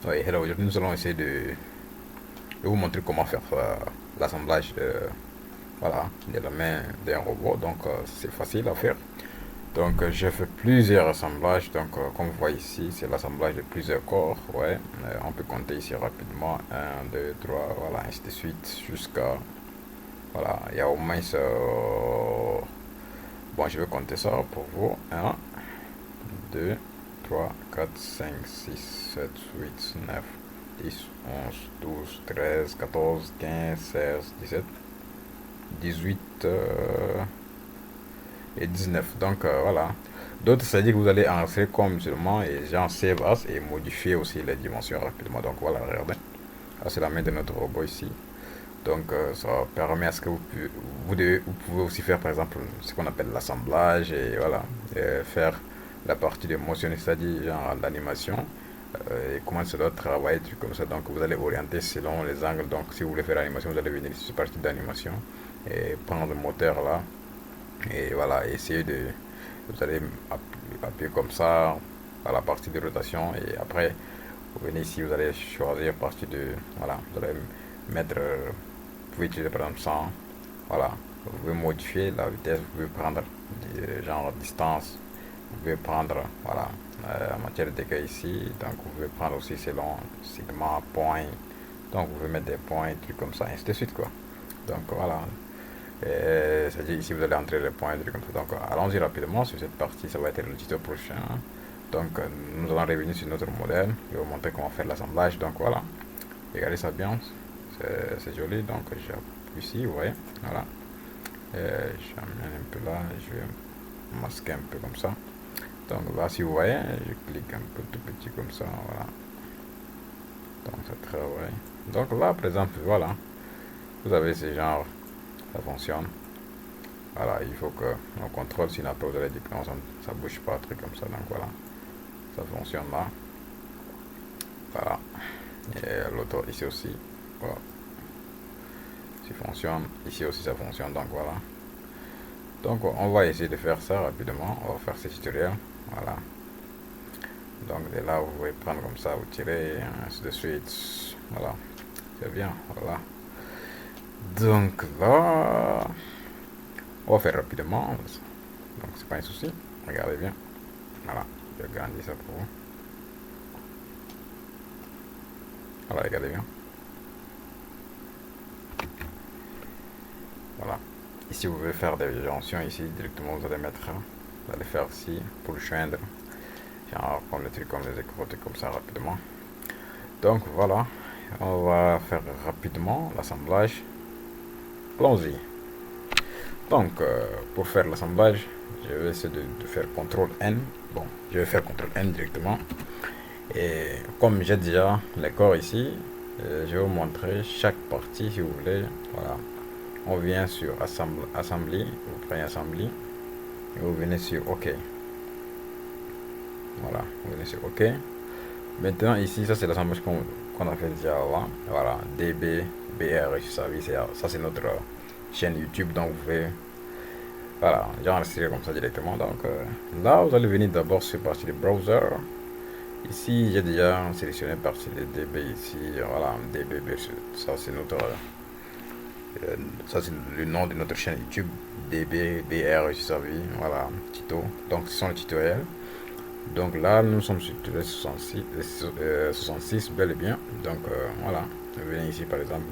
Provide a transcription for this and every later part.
Oui, hello, aujourd'hui nous allons essayer de vous montrer comment faire l'assemblage voilà, de la main d'un robot. Donc c'est facile à faire. Donc j'ai fait plusieurs assemblages. Donc comme vous voyez ici, c'est l'assemblage de plusieurs corps. Ouais, on peut compter ici rapidement. Un 2 3 voilà, ainsi de suite jusqu'à... Voilà, il y a au moins... bon, je vais compter ça pour vous. Un 2 3 4 5 6 7 8 9 10 11 12 13 14 15 16 17 18 et 19. Donc voilà. D'autres, c'est-à-dire que vous allez enregistrer comme seulement et genre save as et modifier aussi les dimensions rapidement. Donc voilà, regardez. Là, c'est la main de notre robot ici. Donc ça permet à ce que vous pouvez aussi faire par exemple ce qu'on appelle l'assemblage et voilà, et faire la partie de motion, c'est-à-dire genre l'animation et comment ça doit travailler, trucs comme ça. Donc vous allez orienter selon les angles. Donc si vous voulez faire l'animation, vous allez venir ici sur partie d'animation et prendre le moteur là et voilà, essayer de... Vous allez appuyer comme ça à la partie de rotation et après vous venez ici, vous allez choisir partie de... Voilà, vous allez mettre... vous pouvez utiliser par exemple 100. Voilà, vous pouvez modifier la vitesse, vous pouvez prendre genre distance, vous pouvez prendre, voilà, en matière de dégâts ici, donc vous pouvez prendre aussi selon segment, point, donc vous pouvez mettre des points, trucs comme ça, ainsi de suite quoi. Donc voilà, c'est-à-dire ici vous allez entrer les points, trucs comme ça. Donc allons-y rapidement sur cette partie, ça va être le tuto prochain. Donc nous allons revenir sur notre modèle, je vais vous montrer comment faire l'assemblage. Donc voilà, regardez ça bien, c'est joli. Donc j'appuie ici, vous voyez, voilà. J'amène un peu là, je vais masquer un peu comme ça. Donc là, si vous voyez, je clique un peu tout petit comme ça, voilà. Donc ça travaille. Donc là, par exemple, voilà, vous avez ce genre, ça fonctionne. Voilà, il faut que on contrôle, sinon après vous allez dire que non, ça bouge pas, un truc comme ça. Donc voilà, ça fonctionne là. Voilà. Et l'autre ici aussi, voilà, ça fonctionne. Ici aussi ça fonctionne, donc voilà. Donc on va essayer de faire ça rapidement. On va faire ce tutoriel. Voilà. Donc de là, vous pouvez prendre comme ça, vous tirez, ainsi de suite. Voilà. C'est bien. Voilà. Donc là, on va faire rapidement. Donc c'est pas un souci. Regardez bien. Voilà. Je vais grandir ça pour vous. Voilà, regardez bien. Voilà. Ici, vous pouvez faire des jonctions ici. Directement, vous allez mettre, vous allez faire ici pour le joindre. Genre, comme le truc, comme les écrous, comme ça rapidement. Donc voilà. On va faire rapidement l'assemblage. Allons-y. Donc, pour faire l'assemblage, je vais essayer de faire CTRL N. Bon, je vais faire CTRL N directement. Et comme j'ai déjà les corps ici, je vais vous montrer chaque partie si vous voulez. Voilà. On vient sur Assembly, vous prenez Assembly et vous venez sur OK. Voilà, vous venez sur OK. Maintenant, ici, ça c'est l'assemblage qu'on a fait déjà avant. Voilà, DB, BR, service. Ça c'est notre chaîne YouTube, donc vous pouvez, voilà, j'enregistre comme ça directement. Donc là, vous allez venir d'abord sur partie de browser. Ici, j'ai déjà sélectionné partie de DB ici. Voilà, DB, ça c'est notre, ça c'est le nom de notre chaîne YouTube. DB, BR, servi. Voilà, tuto. Donc ce sont les tutoriels. Donc là, nous sommes sur le 66 bel et bien. Donc voilà, vous venez ici par exemple,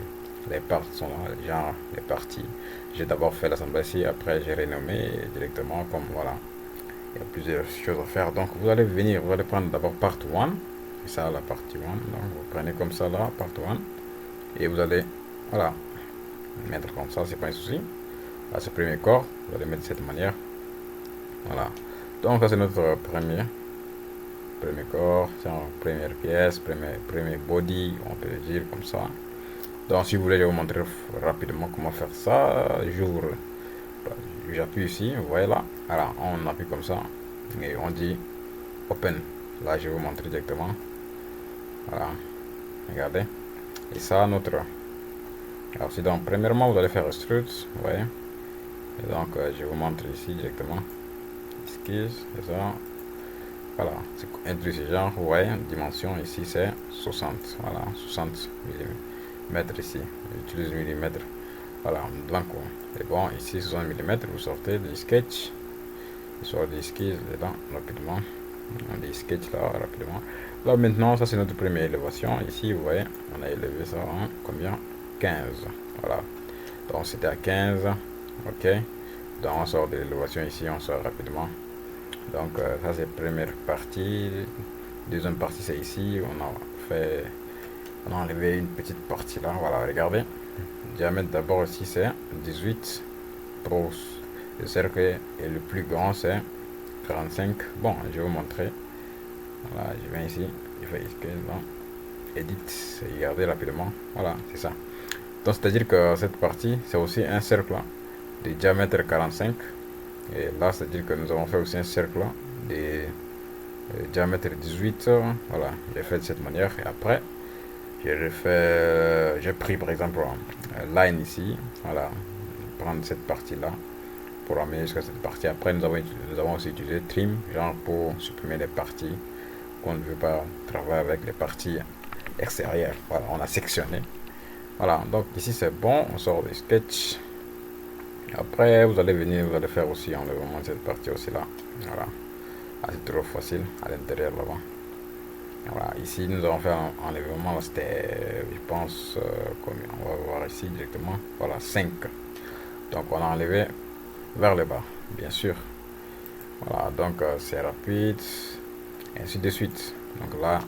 les parties sont là, genre les parties. J'ai d'abord fait l'assemblage ici, après j'ai renommé directement comme voilà. Il y a plusieurs choses à faire. Donc vous allez venir, vous allez prendre d'abord part 1. Ça, la partie 1. Donc vous prenez comme ça là, part 1. Et vous allez, voilà, mettre comme ça, c'est pas un souci. Là, c'est le premier corps, vous allez mettre de cette manière. Voilà. Donc ça c'est notre premier corps, c'est en première pièce, premier body, on peut le dire comme ça. Donc si vous voulez, je vais vous montrer rapidement comment faire ça. J'appuie ici, vous voyez là, voilà, on appuie comme ça et on dit open. Là je vais vous montrer directement. Voilà, regardez. Et ça notre. Alors si donc premièrement vous allez faire extrude, vous voyez. Et donc je vous montre ici directement. Esquisse, c'est ça. voilà, c'est inclus ce genre. Vous voyez, dimension ici c'est 60, voilà, 60 mm ici, j'utilise millimètres, voilà, donc et bon, ici 60 mm, vous sortez des sketchs, vous sortez des skis dedans, rapidement, des sketchs là, rapidement. Là maintenant, ça c'est notre première élévation, ici vous voyez, on a élevé ça en combien, 15, voilà, donc c'était à 15, ok, donc on sort de l'élévation ici, on sort rapidement. Donc ça c'est première partie. Deuxième partie c'est ici. On a enlevé une petite partie là. Voilà, regardez. Le diamètre d'abord ici c'est 18 pour le cercle et le plus grand c'est 45. Bon, je vais vous montrer. Voilà, je viens ici. Je fais edit. Regardez rapidement. Voilà, c'est ça. Donc c'est à dire que cette partie c'est aussi un cercle de diamètre 45. Et là, c'est-à-dire que nous avons fait aussi un cercle de diamètre 18. Voilà, j'ai fait de cette manière. Et après, j'ai pris par exemple line ici. Voilà, prendre cette partie-là pour amener jusqu'à cette partie. Après, nous avons aussi utilisé trim, genre pour supprimer les parties qu'on ne veut pas travailler avec les parties extérieures. Voilà, on a sectionné. Voilà, donc ici c'est bon. On sort des sketchs. Après, vous allez venir, vous allez faire aussi enlèvement de cette partie aussi là. Voilà. Ah, c'est trop facile à l'intérieur là-bas. Voilà. Ici, nous avons fait un enlèvement. C'était, je pense, combien? On va voir ici directement. Voilà, 5. Donc, on a enlevé vers le bas, bien sûr. Voilà, donc c'est rapide. Et ainsi de suite. Donc là,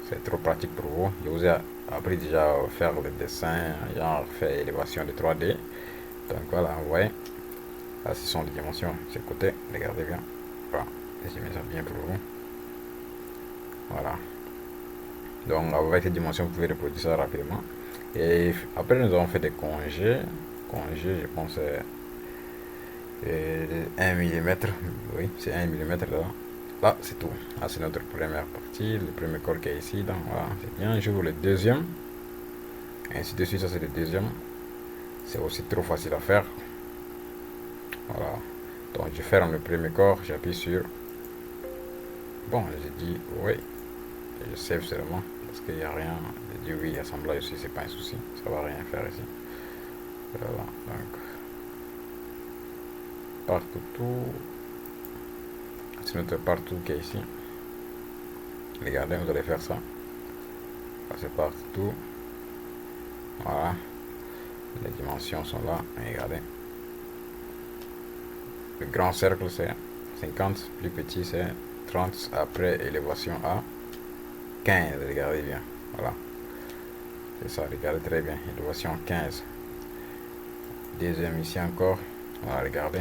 c'est trop pratique pour vous. Je vous ai appris déjà à faire le dessin, genre faire élévation de 3D. Donc voilà, vous voyez, là ce sont les dimensions, c'est côté, regardez bien. Voilà, j'ai mis ça bien pour vous. Voilà. Donc avec ces dimensions, vous pouvez reproduire ça rapidement. Et après, nous avons fait des congés. Congés, je pense, 1 mm. Oui, c'est 1 mm là. Là, c'est tout. Là, c'est notre première partie, le premier corps qui est ici. Donc voilà, c'est bien. J'ouvre le deuxième. Ainsi de suite, ça c'est le deuxième. C'est aussi trop facile à faire. Voilà. Donc je ferme le premier corps, j'appuie sur. Bon, j'ai dit oui. Et je save seulement. Parce qu'il n'y a rien. J'ai dit oui, assemblage ici, c'est pas un souci. Ça va rien faire ici. Voilà. Donc. Partout tout. C'est notre partout qui est ici. Regardez, vous allez faire ça. Ça c'est partout. Voilà. Les dimensions sont là. Regardez. Le grand cercle c'est 50, plus petit c'est 30, après élévation à 15, regardez bien, voilà, c'est ça, regardez très bien, élévation 15, deuxième ici encore, voilà, regardez,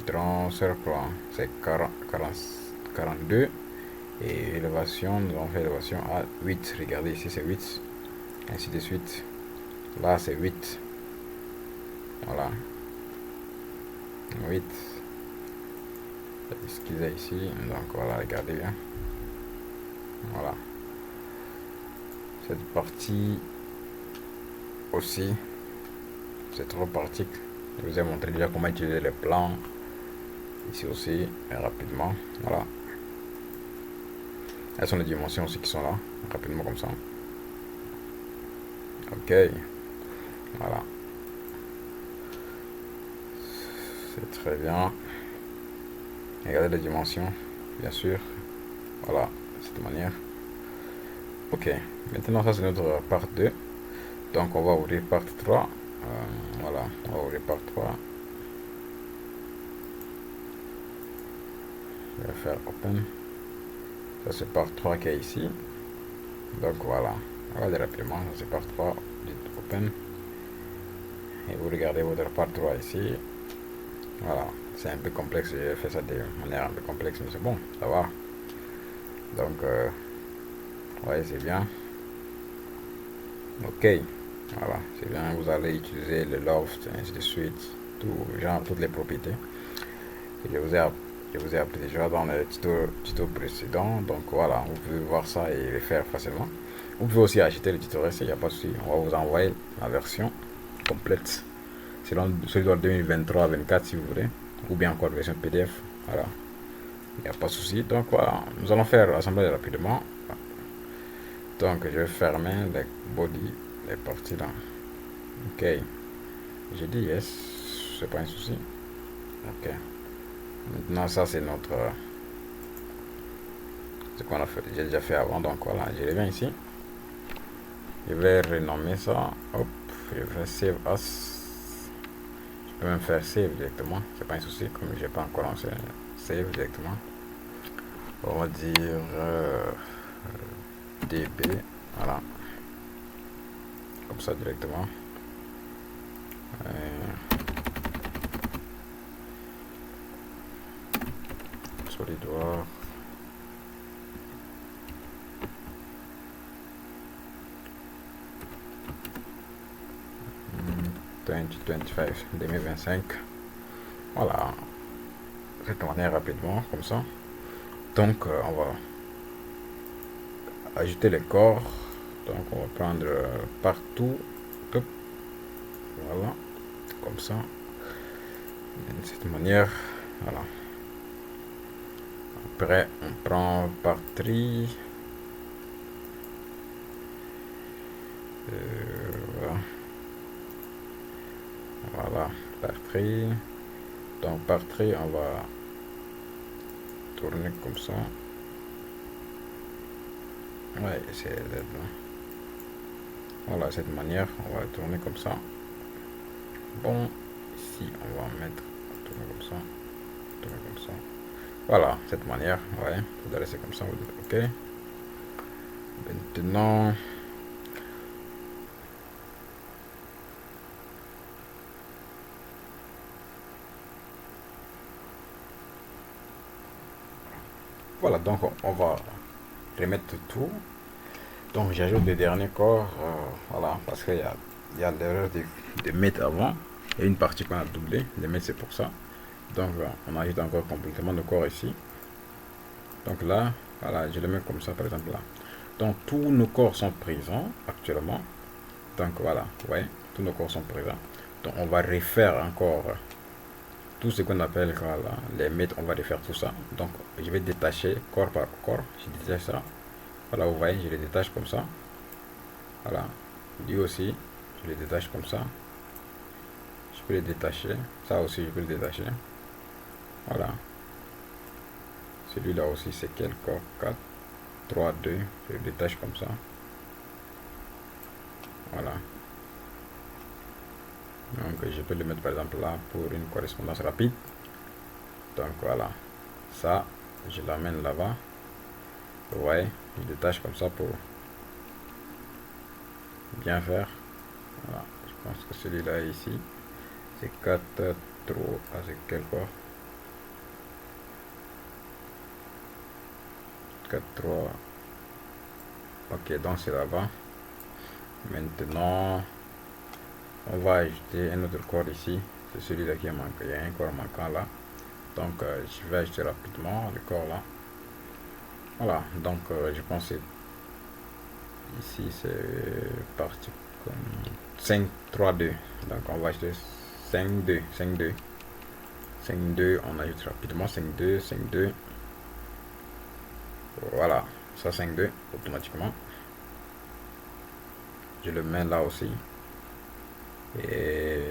grand cercle, c'est 42, et élévation, nous avons fait élévation à 8, regardez ici c'est 8, ainsi de suite, là c'est 8, voilà, 8, ce qu'il y a ici, donc voilà, regardez bien, voilà, cette partie aussi c'est trop pratique. Je vous ai montré déjà comment utiliser les plans ici aussi rapidement, voilà, elles sont les dimensions aussi qui sont là rapidement comme ça, ok, voilà, c'est très bien. Regardez les dimensions, bien sûr. Voilà, de cette manière. Ok, maintenant ça c'est notre part 2. Donc on va ouvrir part 3. Voilà, on va ouvrir part 3. Je vais faire open. Ça c'est part 3 qui est ici. Donc voilà, regardez rapidement, ça c'est part 3. Dites open. Et vous regardez votre part 3 ici. Voilà, c'est un peu complexe, j'ai fait ça de manière un peu complexe, mais c'est bon, ça va. Donc, ouais, c'est bien. Ok, voilà, c'est bien. Vous allez utiliser le loft, ainsi de suite, tout, genre, toutes les propriétés. Et je vous ai appris déjà dans le tuto précédent. Donc voilà, vous pouvez voir ça et le faire facilement. Vous pouvez aussi acheter le tutoriel, il n'y a pas de souci. On va vous envoyer la version complète. Selon celui de 2023-24 si vous voulez, ou bien encore version PDF. Voilà, il n'y a pas de souci. Donc voilà, nous allons faire l'assembler rapidement. Donc je vais fermer les body, les parties là. Ok, j'ai dit yes, c'est pas un souci. Ok, maintenant ça c'est notre, ce qu'on a fait, j'ai déjà fait avant. Donc voilà, je reviens ici. Je vais renommer ça. Hop, je vais save as. Je peux même faire save directement, c'est pas un souci, comme j'ai pas encore lancé save directement. On va dire db, voilà, comme ça directement. SolidWorks. 2025. Voilà, cette manière rapidement, comme ça. Donc, on va ajouter les corps. Donc, on va prendre partout. Hop, voilà, comme ça. De cette manière, voilà. Après, on prend partie. Voilà. Voilà, partie. Donc, partie, on va tourner comme ça. Ouais, c'est là. Voilà, cette manière, on va tourner comme ça. Bon, ici, on va mettre, tourner comme ça, tourner comme ça. Voilà, cette manière, ouais, vous allez laisser comme ça, vous dites OK. Maintenant, voilà, donc on va remettre tout. Donc j'ajoute le dernier corps, voilà, parce qu'il y a l'erreur de mettre avant. Et une partie qu'on a doublé, de mettre c'est pour ça. Donc on ajoute encore complètement le corps ici. Donc là, voilà, je le mets comme ça par exemple là. Donc tous nos corps sont présents actuellement. Donc voilà, ouais, tous nos corps sont présents. Donc on va refaire encore tout ce qu'on appelle voilà, les mètres, on va refaire tout ça. Donc je vais détacher corps par corps. Je détache ça. Voilà, vous voyez, je les détache comme ça. Voilà, lui aussi, je les détache comme ça. Je peux les détacher. Ça aussi, je peux le détacher. Voilà. Celui-là aussi, c'est quel corps? 4, 3, 2. Je le détache comme ça. Voilà. Donc je peux le mettre par exemple là pour une correspondance rapide. Donc voilà. Ça, je l'amène là-bas. Vous voyez, je détache comme ça pour bien faire. Voilà. Je pense que celui-là ici, c'est 4, 3, c'est quel corps? 4, 3. Ok, donc c'est là-bas. Maintenant, on va ajouter un autre corps ici. C'est celui-là qui manque. Il y a un corps manquant là. Donc, je vais ajouter rapidement le corps là. Voilà. Donc, je pense que ici, c'est parti comme 5, 3, 2. Donc, on va ajouter 5, 2, 5, 2. 5, 2, on ajoute rapidement 5, 2, 5, 2. Voilà. Ça, 5, 2, automatiquement. Je le mets là aussi. Et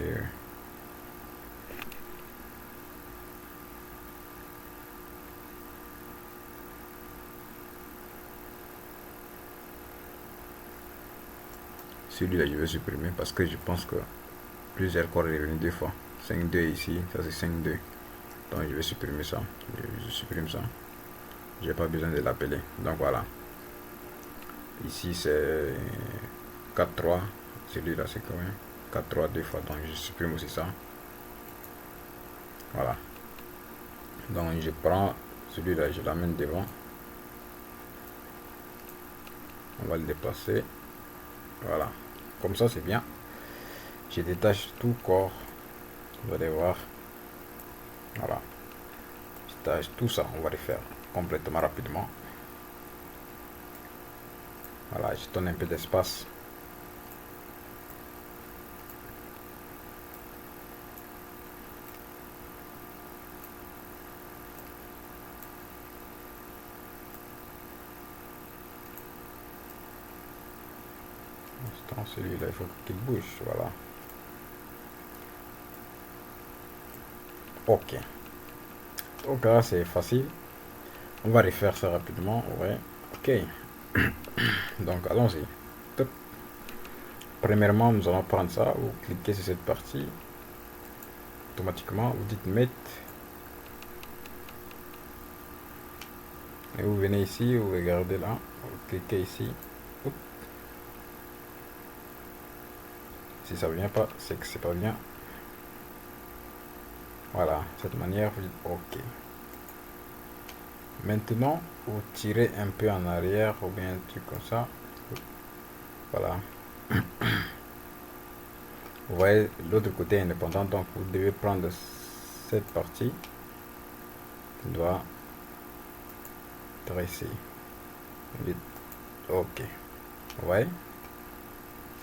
celui-là, je vais supprimer parce que je pense que plusieurs corps est revenu deux fois. 5, 2 ici, ça c'est 5, 2. Donc je vais supprimer ça. Je supprime ça. J'ai pas besoin de l'appeler. Donc voilà. Ici c'est 4, 3. Celui-là c'est quand même 4, 3 deux fois. Donc je supprime aussi ça. Voilà. Donc je prends celui-là, je l'amène devant. On va le déplacer. Voilà. Comme ça c'est bien. Je détache tout corps. Vous allez voir. Voilà. Je détache tout ça. On va le faire complètement rapidement. Voilà, je donne un peu d'espace. Attends, celui-là, il faut qu'il bouge. Voilà. Ok. Donc là, c'est facile. On va refaire ça rapidement. Ouais. Ok. Donc, allons-y. Top. Premièrement, nous allons prendre ça. Vous cliquez sur cette partie. Automatiquement, vous dites mettre. Et vous venez ici, vous regardez là. Vous cliquez ici. Oups. Si ça ne vient pas, c'est que c'est pas bien. Voilà. De cette manière, vous dites OK. Maintenant, vous tirez un peu en arrière ou bien un truc comme ça. Voilà. Vous voyez, l'autre côté est indépendant, donc vous devez prendre cette partie. Vous doit dresser. Vous dites OK. Vous voyez,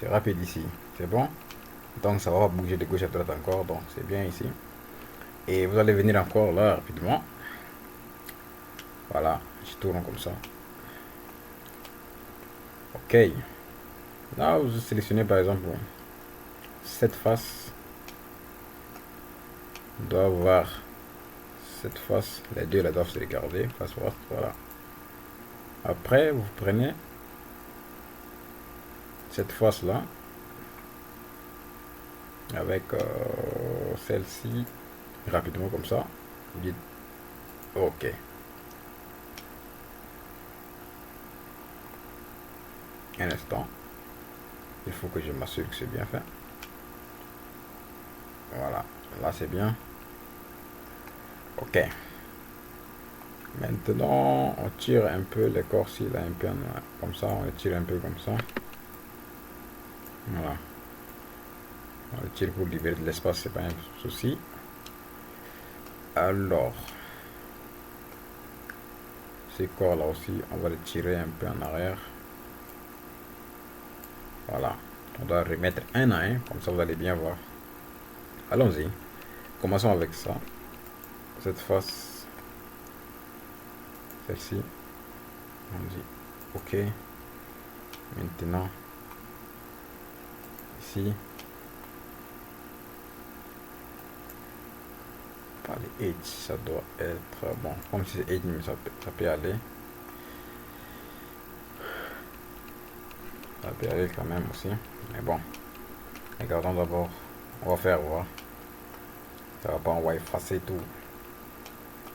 c'est rapide ici. C'est bon. Donc ça va bouger de gauche à droite encore, donc c'est bien ici. Et vous allez venir encore là rapidement. Voilà, je tourne comme ça. OK. Là, vous sélectionnez par exemple cette face. On doit voir cette face. Les deux là doivent se regarder face à face. Voilà. Après, vous prenez cette face là avec celle-ci rapidement comme ça. Vous dites OK. Un instant. Il faut que je m'assure que c'est bien fait. Voilà. Là, c'est bien. OK. Maintenant, on tire un peu l'écorce là, un peu comme ça. On le tire un peu comme ça. Voilà. On le tire pour libérer de l'espace, c'est pas un souci. Alors, ces corps là aussi, on va le tirer un peu en arrière. Voilà. On doit remettre un à un, comme ça vous allez bien voir. Allons-y. Commençons avec ça. Cette face. Celle-ci. On dit OK. Maintenant, ici. Par les edge, ça doit être bon. Comme si c'est edge, mais ça peut aller. Ça peut aller quand même aussi. Mais bon. Regardons d'abord. On va faire voir. Ça va pas, on va effacer tout.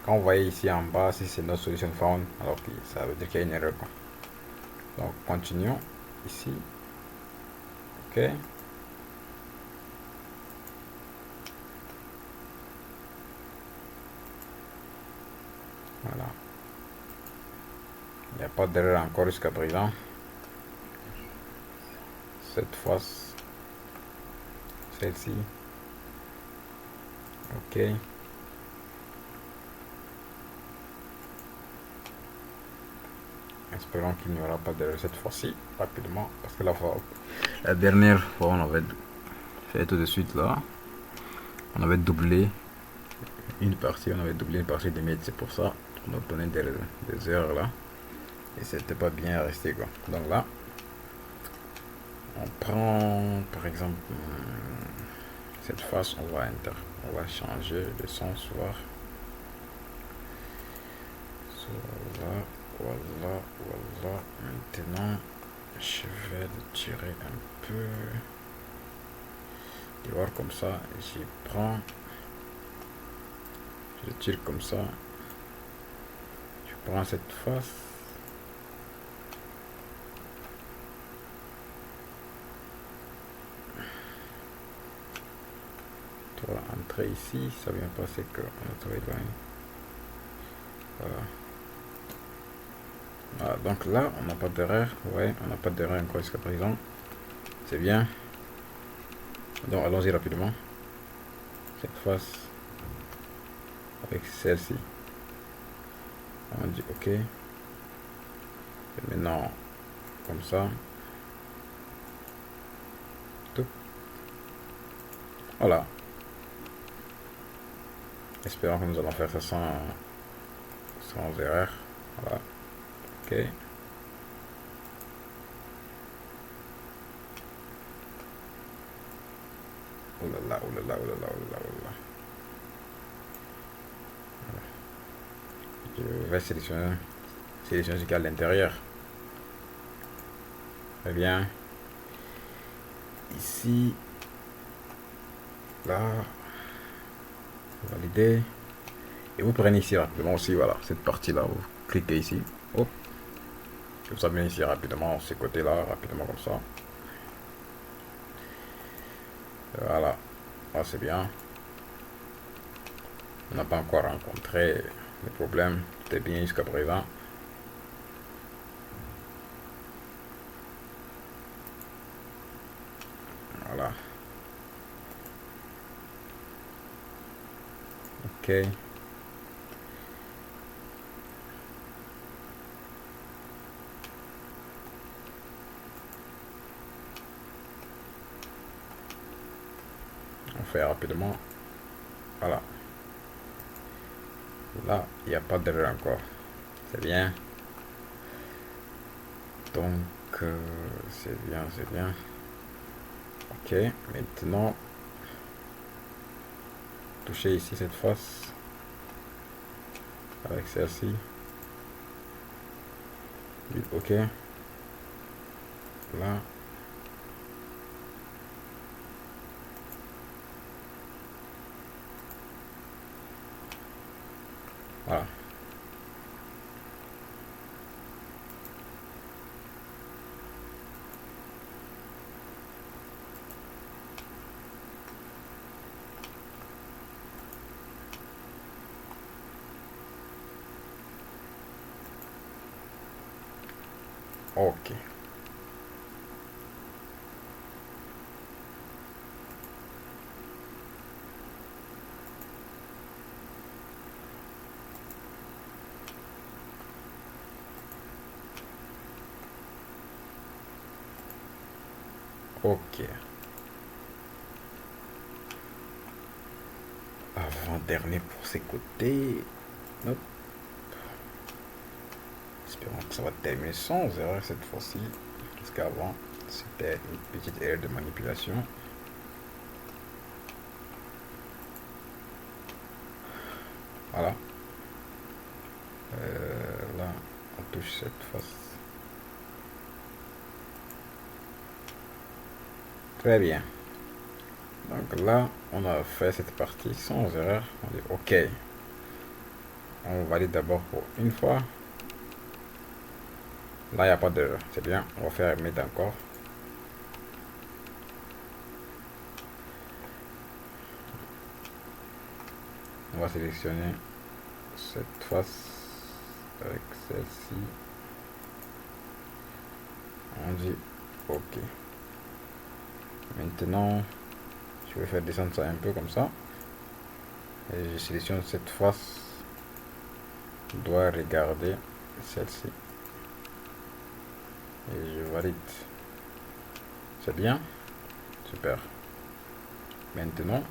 Quand vous voyez ici en bas, si c'est notre solution found, alors que ça veut dire qu'il y a une erreur. Donc, continuons ici. OK. Voilà. Il n'y a pas d'erreur encore jusqu'à présent. Cette fois, celle-ci. OK. Espérons qu'il n'y aura pas d'erreur cette fois-ci, rapidement, parce que la dernière fois, on avait fait tout de suite là. On avait doublé une partie, des mètres, c'est pour ça qu'on obtenait des erreurs là. Et c'était pas bien resté quoi. Donc là, on prend par exemple cette face, on va changer le sens, voir. Voilà. Maintenant, je vais le tirer un peu. Et voir comme ça, j'y prends. Je tire comme ça. Je prends cette face. On va entrer ici, ça vient passer que on a trouvé loin. Voilà. Voilà. Donc là, on n'a pas d'erreur. Ouais, on n'a pas d'erreur encore jusqu'à présent. C'est bien. Donc allons-y rapidement. Cette face avec celle-ci. On dit OK. Et maintenant, comme ça. Tout. Voilà. Espérons que nous allons faire ça sans erreur. Voilà. OK. là, oh là, oh là, oh là. Je vais sélectionner ce qu'il y a à l'intérieur. Très bien. Ici, là, valider. Et vous prenez ici rapidement aussi, voilà, cette partie-là. Vous cliquez ici. Hop. Et vous amènez ici rapidement, ce côté-là, rapidement comme ça. Voilà. Là, c'est bien. On n'a pas encore rencontré les problèmes. Tout est bien jusqu'à présent. Voilà. Ok. On fait rapidement. Voilà. Là, il n'y a pas d'erreur encore. C'est bien. Donc, c'est bien, c'est bien. Ok, maintenant, toucher ici cette face avec celle-ci. Ok, là. Voilà. Ok. Ok. Avant-dernier pour ces côtés. Hop. Espérons que ça va terminer sans erreur cette fois-ci. Parce qu'avant, c'était une petite erreur de manipulation. Voilà. Là, on touche cette face. Très bien. Donc là, on a fait cette partie sans erreur. On dit OK. On valide d'abord pour une fois. Là, il n'y a pas d'erreur. C'est bien. On va faire mettre encore. On va sélectionner cette face avec celle-ci. On dit OK. Maintenant, je vais faire descendre ça un peu comme ça. Et je sélectionne cette face. Je dois regarder celle-ci. Et je valide. C'est bien. Super. Maintenant,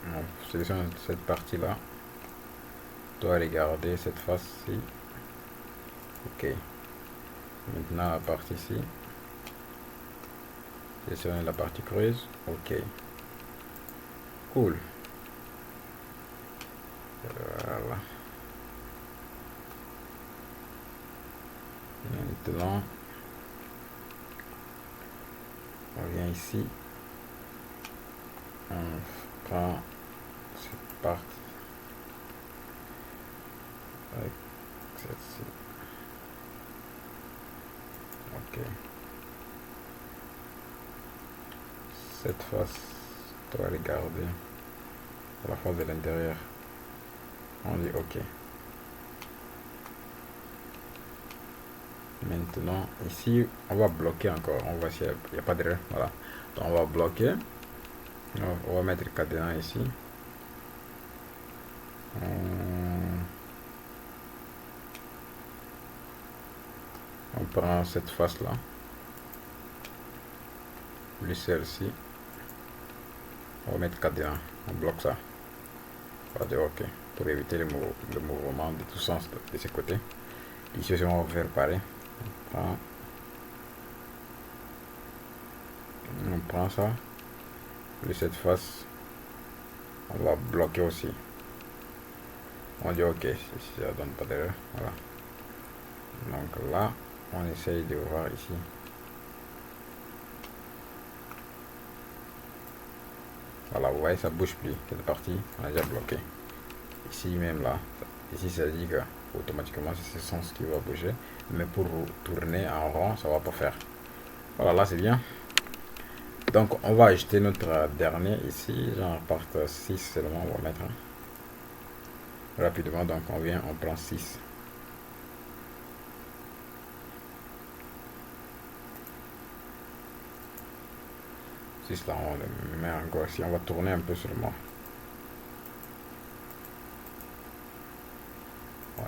on sélectionne cette partie-là. Je dois regarder cette face-ci. OK. Maintenant, la partie ici. Sélectionner la partie creuse. OK. Cool. Voilà. Maintenant, on vient ici. On prend cette partie avec celle-ci. OK. Cette face, on doit regarder la face de l'intérieur. On dit OK. Maintenant, ici, on va bloquer encore. On va s'il n'y a pas d'erreur. Voilà. Donc, on va bloquer. On va mettre cadenas ici. On prend cette face là. Plus celle-ci. On va mettre cadenas. On bloque ça. On va dire OK. Pour éviter le mouvement de tous sens de ce côté. Ici, on va faire pareil. On prend On prend ça, de cette face, on va bloquer aussi. On dit ok, si ça donne pas d'erreur, voilà. Donc là, on essaye de voir ici. Voilà, vous voyez, ça bouge plus. Cette partie, on a déjà bloqué. Ici même là, ici ça dit que automatiquement c'est ce sens qui va bouger. Mais pour tourner en rond, ça va pas faire. Voilà, là c'est bien. Donc on va ajouter notre dernier ici, genre part 6 seulement, on va mettre rapidement. Donc on vient, on prend 6. Là on le met encore ici, on va tourner un peu seulement. Ouais.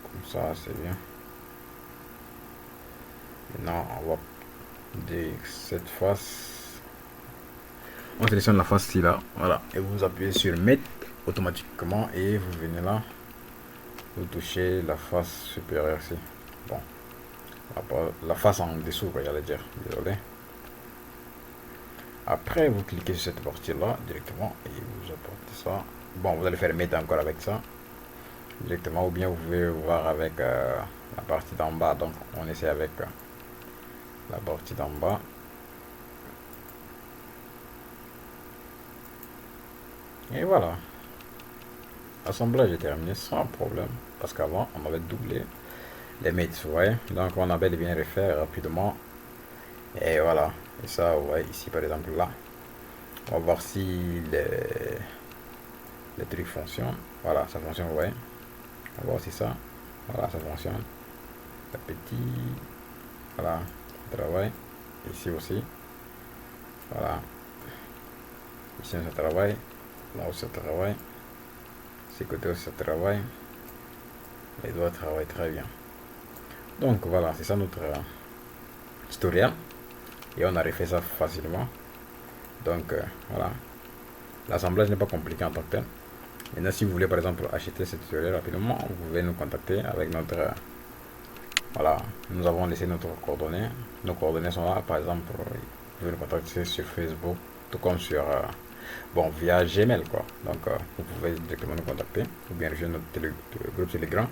Comme ça c'est bien. Maintenant on va de cette face, on sélectionne la face ici là, voilà, et vous appuyez sur mettre automatiquement et vous venez là, vous touchez la face supérieure ici. Bon, la face en dessous, quoi, j'allais dire, désolé. Après vous cliquez sur cette partie là directement et vous apportez ça. Bon, vous allez faire mettre encore avec ça directement, ou bien vous pouvez voir avec la partie d'en bas. Donc on essaie avec la partie d'en bas. Et voilà, l'assemblage est terminé sans problème, parce qu'avant on avait doublé les mates, vous voyez. Donc on avait bien refaire rapidement. Et voilà, et ça vous voyez ici par exemple là, on va voir si les trucs fonctionnent. Voilà, ça fonctionne, vous voyez. On va voir si ça, voilà, ça fonctionne. Le petit, voilà, travail. Ici aussi, voilà. Ici ça travaille, là aussi ça travaille. Ces côtés aussi ça travaille. Les doigts travaillent très bien. Donc voilà, c'est ça notre tutoriel. Et on a refait ça facilement. Donc voilà, l'assemblage n'est pas compliqué en tant que tel. Maintenant, si vous voulez par exemple acheter ce tutoriel rapidement, vous pouvez nous contacter avec notre voilà, nous avons laissé notre coordonnées. Nos coordonnées sont là. Par exemple, vous pouvez nous contacter sur Facebook, tout comme sur bon, via Gmail, quoi. Donc vous pouvez directement nous contacter ou bien rejoindre notre groupe Telegram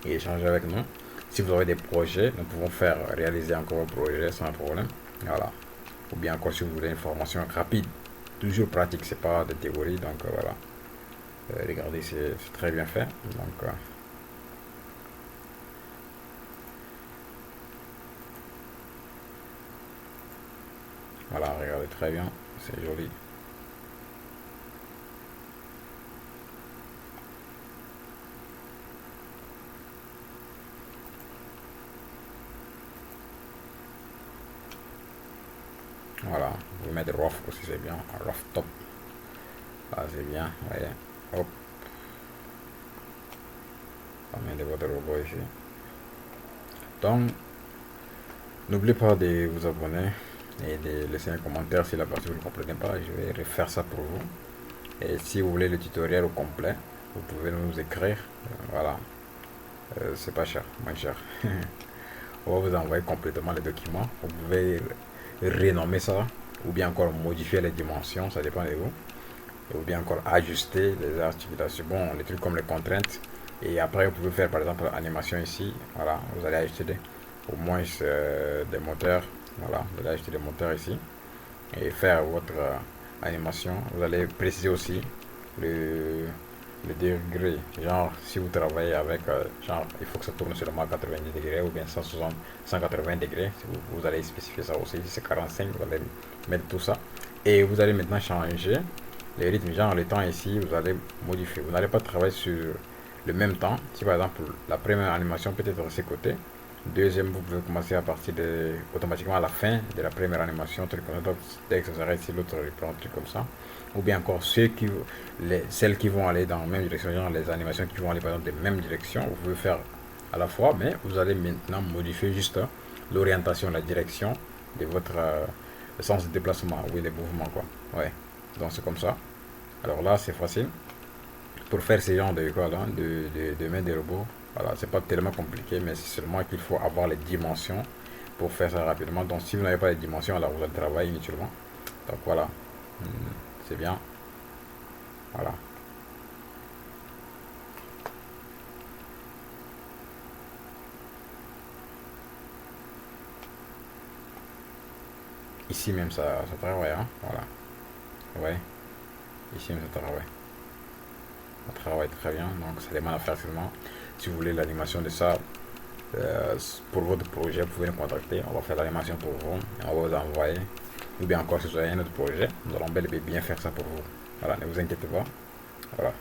et échanger avec nous. Si vous avez des projets, nous pouvons faire réaliser encore vos projets sans problème. Voilà. Ou bien encore si vous voulez une formation rapide, toujours pratique, c'est pas de théorie. Donc voilà. Regardez, c'est très bien fait. Donc voilà, regardez très bien, c'est joli. Voilà, vous pouvez mettre rough aussi, c'est bien, rough top. Là, c'est bien, voyez. Hop. On met de votre robot ici. Donc, n'oubliez pas de vous abonner et de laisser un commentaire si la partie vous ne comprenez pas. Je vais refaire ça pour vous. Et si vous voulez le tutoriel au complet, vous pouvez nous écrire. Voilà. C'est pas cher, moins cher. On va vous envoyer complètement les documents. Vous pouvez renommer ça ou bien encore modifier les dimensions, ça dépend de vous. Ou bien encore ajuster les articulations, bon, les trucs comme les contraintes. Et après, vous pouvez faire par exemple animation ici. Voilà, vous allez ajouter au moins des moteurs. Voilà, vous allez ajouter des moteurs ici et faire votre animation. Vous allez préciser aussi le degré. Genre, si vous travaillez avec, genre, il faut que ça tourne seulement à 90 degrés ou bien 160, 180 degrés. Vous allez spécifier ça aussi. Si c'est 45, vous allez mettre tout ça. Et vous allez maintenant changer les rythmes, genre le temps ici, vous allez modifier. Vous n'allez pas travailler sur le même temps. Si par exemple la première animation peut être de ce côté, deuxième vous pouvez commencer à partir de automatiquement à la fin de la première animation, truc comme ça. Donc dès que ça s'arrête, si l'autre reprend un truc comme ça. Ou bien encore celles qui vont aller dans la même direction, genre les animations qui vont aller par exemple de même direction, vous pouvez faire à la fois, mais vous allez maintenant modifier juste l'orientation, la direction de votre sens de déplacement, oui, les mouvements quoi. Ouais. Donc c'est comme ça. Alors là c'est facile pour faire ce genre de quoi là, de mettre des robots. Voilà, c'est pas tellement compliqué, mais c'est seulement qu'il faut avoir les dimensions pour faire ça rapidement. Donc si vous n'avez pas les dimensions, alors vous allez travailler inutilement. Donc voilà. C'est bien. Voilà. Ici même ça travaille, hein. Voilà. Ouais. Ici même ça travaille. Ça travaille très bien. Donc ça demande à faire seulement. Si vous voulez l'animation de ça, euh, pour votre projet, vous pouvez nous contacter. On va faire l'animation pour vous. Et on va vous envoyer. Ou bien encore si vous avez un autre projet, nous allons bel et bien faire ça pour vous. Voilà, ne vous inquiétez pas. Voilà.